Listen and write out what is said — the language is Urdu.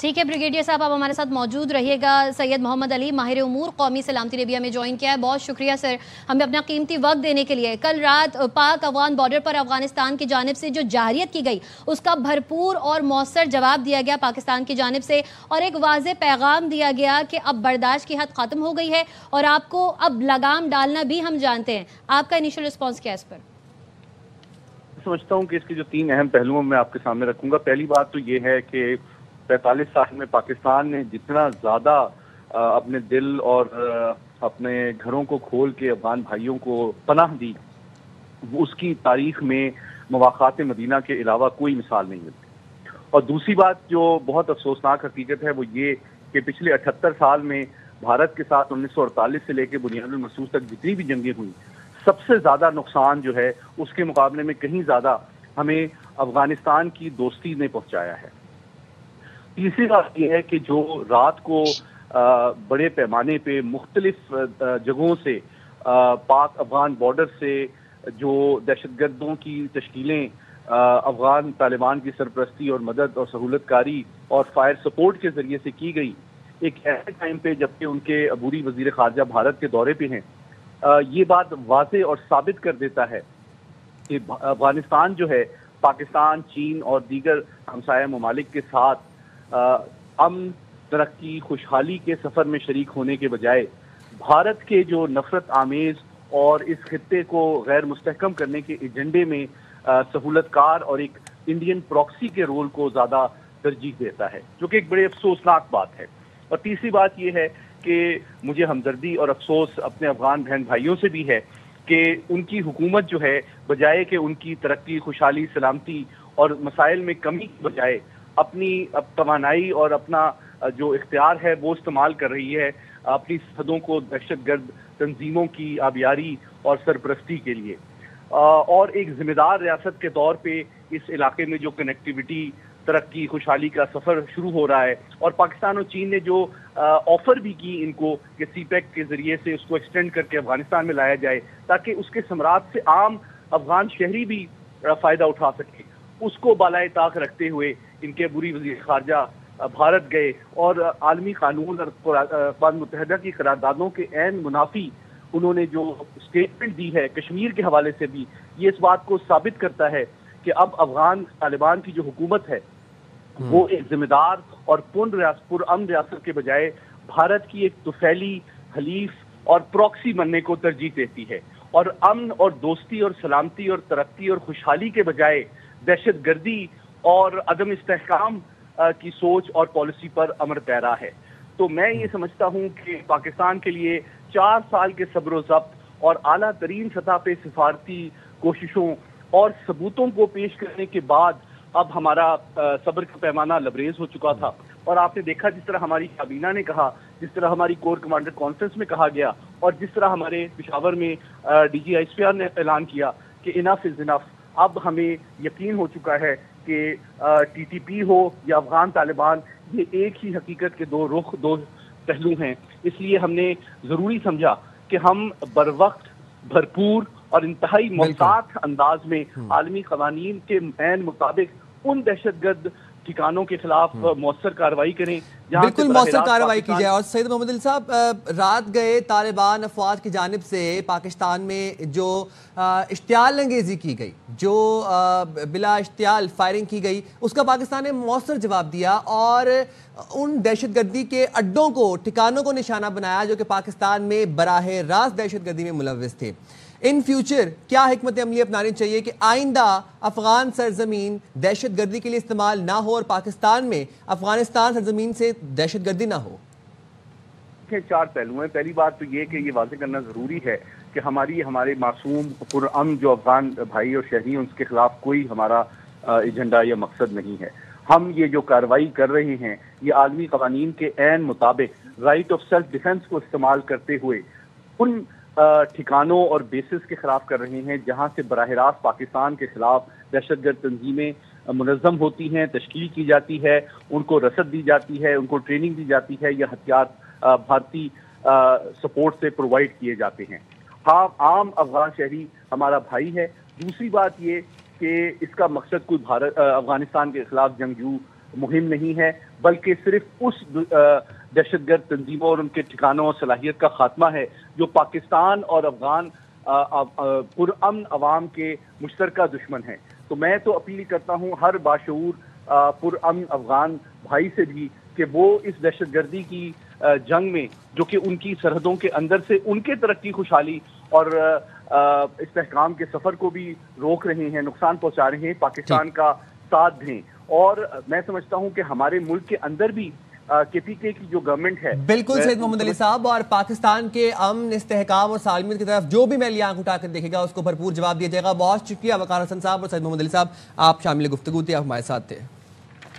ٹھیک ہے بریگیڈیئر صاحب، آپ ہمارے ساتھ موجود رہیے گا۔ سید محمد علی، ماہر امور قومی سلامتی نے بھی ہمیں جوائن کیا ہے، بہت شکریہ سر ہمیں اپنا قیمتی وقت دینے کے لیے۔ کل رات پاک افغان بارڈر پر افغانستان کی جانب سے جو جارحیت کی گئی اس کا بھرپور اور مؤثر جواب دیا گیا پاکستان کی جانب سے، اور ایک واضح پیغام دیا گیا کہ اب برداشت کی حد ختم ہو گئی ہے اور آپ کو اب لگام ڈالنا بھی ہم جانتے ہیں۔ آپ کا انیشل رسپانس کیا ہے اس پر؟ سمجھتا ہوں کہ اس کے جو 3 اہم پہلوؤں میں آپ کے سامنے رکھوں گا۔ پہلی بات تو یہ ہے کہ 45 سال میں پاکستان نے جتنا زیادہ اپنے دل اور اپنے گھروں کو کھول کے افغان بھائیوں کو پناہ دی، اس کی تاریخ میں مواقعات مدینہ کے علاوہ کوئی مثال نہیں ملتی۔ اور دوسری بات جو بہت افسوسناک حقیقت ہے وہ یہ کہ پچھلے 78 سال میں بھارت کے ساتھ 1948 سے لے کے بنیاد المرصوص تک جتنی بھی جنگیں ہوئیں، سب سے زیادہ نقصان جو ہے اس کے مقابلے میں کہیں زیادہ ہمیں افغانستان کی دوستی نے پہنچایا ہے۔ تیسری بات یہ ہے کہ جو رات کو بڑے پیمانے پہ مختلف جگہوں سے پاک افغان بارڈر سے جو دہشت گردوں کی تشکیلیں افغان طالبان کی سرپرستی اور مدد اور سہولت کاری اور فائر سپورٹ کے ذریعے سے کی گئی، ایک ایسے ٹائم پہ جبکہ ان کے عبوری وزیر خارجہ بھارت کے دورے پہ ہیں، یہ بات واضح اور ثابت کر دیتا ہے کہ افغانستان جو ہے پاکستان، چین اور دیگر ہمسایہ ممالک کے ساتھ امن، ترقی، خوشحالی کے سفر میں شریک ہونے کے بجائے بھارت کے جو نفرت آمیز اور اس خطے کو غیر مستحکم کرنے کے ایجنڈے میں سہولت کار اور ایک انڈین پراکسی کے رول کو زیادہ ترجیح دیتا ہے، جو کہ ایک بڑے افسوسناک بات ہے۔ اور تیسری بات یہ ہے کہ مجھے ہمدردی اور افسوس اپنے افغان بہن بھائیوں سے بھی ہے کہ ان کی حکومت جو ہے بجائے کہ ان کی ترقی، خوشحالی، سلامتی اور مسائل میں کمی کی بجائے اپنی توانائی اور اپنا جو اختیار ہے وہ استعمال کر رہی ہے اپنی سرحدوں کو دہشت گرد تنظیموں کی آبیاری اور سرپرستی کے لیے، اور ایک ذمہ دار ریاست کے طور پہ اس علاقے میں جو کنیکٹیوٹی، ترقی، خوشحالی کا سفر شروع ہو رہا ہے، اور پاکستان اور چین نے جو آفر بھی کی ان کو کہ سی پیک کے ذریعے سے اس کو ایکسٹینڈ کر کے افغانستان میں لایا جائے تاکہ اس کے ثمرات سے عام افغان شہری بھی فائدہ اٹھا سکے، اس کو بالائے طاق رکھتے ہوئے ان کے عبوری وزیر خارجہ بھارت گئے اور عالمی قانون اور اقوام متحدہ کی قراردادوں کے عین منافی انہوں نے جو اسٹیٹمنٹ دی ہے کشمیر کے حوالے سے بھی، یہ اس بات کو ثابت کرتا ہے کہ اب افغان طالبان کی جو حکومت ہے وہ ایک ذمہ دار اور پرامن ریاست کے بجائے بھارت کی ایک طفیلی حلیف اور پراکسی بننے کو ترجیح دیتی ہے، اور امن اور دوستی اور سلامتی اور ترقی اور خوشحالی کے بجائے دہشت گردی اور عدم استحکام کی سوچ اور پالیسی پر امر پیرا ہے۔ تو میں یہ سمجھتا ہوں کہ پاکستان کے لیے 4 سال کے صبر و ضبط اور اعلیٰ ترین سطح پہ سفارتی کوششوں اور ثبوتوں کو پیش کرنے کے بعد اب ہمارا صبر کا پیمانہ لبریز ہو چکا تھا، اور آپ نے دیکھا جس طرح ہماری کابینہ نے کہا، جس طرح ہماری کور کمانڈر کانفرنس میں کہا گیا، اور جس طرح ہمارے پشاور میں D G I S P R نے اعلان کیا کہ انف از انف، اب ہمیں یقین ہو چکا ہے کہ ٹی ٹی پی ہو یا افغان طالبان، یہ ایک ہی حقیقت کے دو رخ، دو پہلو ہیں۔ اس لیے ہم نے ضروری سمجھا کہ ہم بروقت، بھرپور اور انتہائی محتاط انداز میں عالمی قوانین کے عین مطابق ان دہشت گرد ٹھکانوں کے خلاف مؤثر کارروائی کریں بالکل مؤثر کارروائی کی جائے۔ اور سید محمد علی صاحب، رات گئے طالبان افواج کی جانب سے پاکستان میں جو اشتعال انگیزی کی گئی، جو بلا اشتعال فائرنگ کی گئی، اس کا پاکستان نے مؤثر جواب دیا اور ان دہشت گردی کے اڈوں کو، ٹھکانوں کو نشانہ بنایا جو کہ پاکستان میں براہ راست دہشت گردی میں ملوث تھے۔ ان فیوچر کیا حکمت عملی اپنانی چاہیے کہ آئندہ افغان سرزمین دہشت گردی کے لیے استعمال نہ ہو اور پاکستان میں افغانستان سرزمین سے دہشت گردی نہ ہو؟ 4 پہلو ہیں۔ پہلی بات تو یہ کہ یہ واضح کرنا ضروری ہے کہ ہمارے معصوم پرامن جو افغان بھائی اور شہری ہیں اس کے خلاف کوئی ہمارا ایجنڈا یا مقصد نہیں ہے۔ ہم یہ جو کارروائی کر رہے ہیں یہ عالمی قوانین کے عین مطابق رائٹ آف سیلف ڈیفنس کو استعمال کرتے ہوئے ان ٹھکانوں اور بیسز کے خلاف کر رہے ہیں جہاں سے براہ راست پاکستان کے خلاف دہشت گرد تنظیمیں منظم ہوتی ہیں، تشکیل کی جاتی ہے، ان کو رسد دی جاتی ہے، ان کو ٹریننگ دی جاتی ہے، یا ہتھیار بھارتی سپورٹ سے پرووائڈ کیے جاتے ہیں۔ ہاں، عام افغان شہری ہمارا بھائی ہے۔ دوسری بات یہ کہ اس کا مقصد کوئی افغانستان کے خلاف جنگجو مہم نہیں ہے، بلکہ صرف اس دہشت گرد تنظیموں اور ان کے ٹھکانوں اور صلاحیت کا خاتمہ ہے جو پاکستان اور افغان پرامن عوام کے مشترکہ دشمن ہیں۔ تو میں تو اپیل کرتا ہوں ہر باشعور پرامن افغان بھائی سے بھی کہ وہ اس دہشت گردی کی جنگ میں، جو کہ ان کی سرحدوں کے اندر سے ان کے ترقی، خوشحالی اور استحکام کے سفر کو بھی روک رہے ہیں، نقصان پہنچا رہے ہیں، پاکستان کا ساتھ دیں۔ اور میں سمجھتا ہوں کہ ہمارے ملک کے اندر بھی کے پی کے کی جو گورنمنٹ ہے، بالکل سید محمد علی صاحب، اور پاکستان کے امن، استحکام اور سالمیت کی طرف جو بھی میلی آنکھ اٹھا کر دیکھے گا اس کو بھرپور جواب دیا جائے گا۔ بہت شکریہ وقار حسن صاحب اور سید محمد علی صاحب، آپ شامل گفتگو تھے، آپ ہمارے ساتھ تھے۔